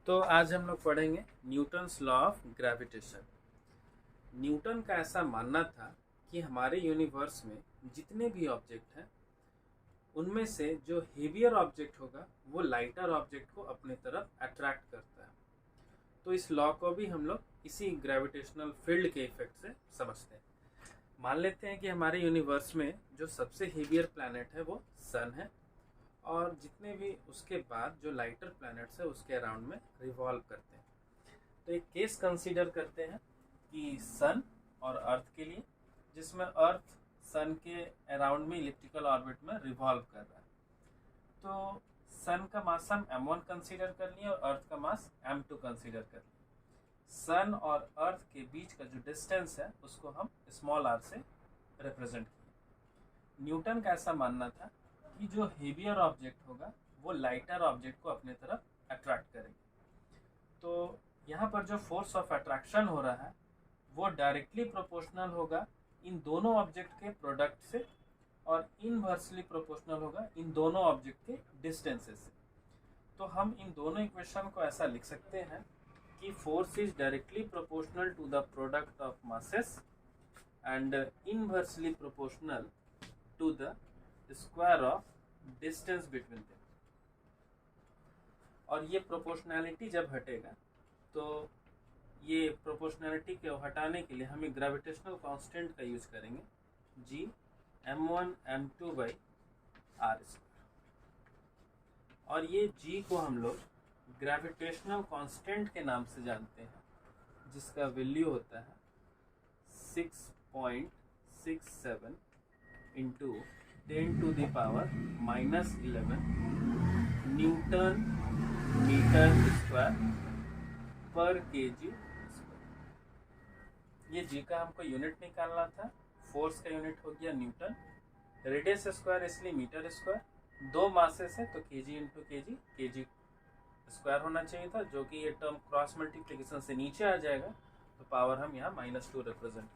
तो आज हम लोग पढ़ेंगे Newton's law of gravitation. Newton का ऐसा मानना था कि हमारे यूनिवर्स में जितने भी ऑब्जेक्ट हैं उनमें से जो हेवियर ऑब्जेक्ट होगा वो लाइटर ऑब्जेक्ट को अपने तरफ अट्रैक्ट करता है। तो इस लॉ को भी हम लोग इसी ग्रेविटेशनल फील्ड के इफेक्ट से समझते हैं। मान लेते हैं कि हमारे यूनिवर्स में जो सबसे हेवियर प्लैनेट है वो सन है और जितने भी उसके बाद जो लाइटर प्लैनेट्स है उसके अराउंड में रिवॉल्व करते हैं। तो एक केस कंसीडर करते हैं कि सन और अर्थ के लिए, जिसमें अर्थ सन के अराउंड में इलिप्टिकल ऑर्बिट में रिवॉल्व कर रहा है। तो सन का मास हम m1 कंसीडर कर लिए और अर्थ का मास m2 कंसीडर कर लिए। सन और अर्थ के बीच का जो डिस्टेंस है उसको हम स्मॉल r से रिप्रेजेंट किए। न्यूटन का ऐसा मानना था कि जो हेवियर ऑब्जेक्ट होगा वो लाइटर ऑब्जेक्ट को अपने तरफ अट्रैक्ट करेंगे। तो यहाँ पर जो फोर्स ऑफ अट्रैक्शन हो रहा है वो डायरेक्टली प्रोपोर्शनल होगा इन दोनों ऑब्जेक्ट के प्रोडक्ट से और इनवर्सली प्रोपोर्शनल होगा इन दोनों ऑब्जेक्ट के डिस्टेंसेस से। तो हम इन दोनों इक्वेशन को ऐसा लिख सकते हैं कि force is directly proportional to the product of masses and inversely proportional to the square of distance between them. और ये प्रोपोर्शनैलिटी जब हटेगा तो ये प्रोपोर्शनैलिटी को हटाने के लिए हमें ग्रेविटेशनल कांस्टेंट का यूज करेंगे g m1 m2 by r square. और ये g को हम लोग ग्रेविटेशनल कांस्टेंट के नाम से जानते हैं, जिसका वैल्यू होता है 6.67 into 10 to the power -11 newton metre square पर केजी स्क्वायर। ये जी का हमको यूनिट निकालना था। फोर्स का यूनिट हो गया न्यूटन, रेडियस स्क्वायर इसलिए मीटर स्क्वायर, दो मासेस है तो केजी इंटू केजी स्क्वायर होना चाहिए था, जो कि ये टर्म क्रॉस मल्टीप्लिकेशन से नीचे आ जाएगा तो पावर हम यहाँ -2 रिप्रेजेंट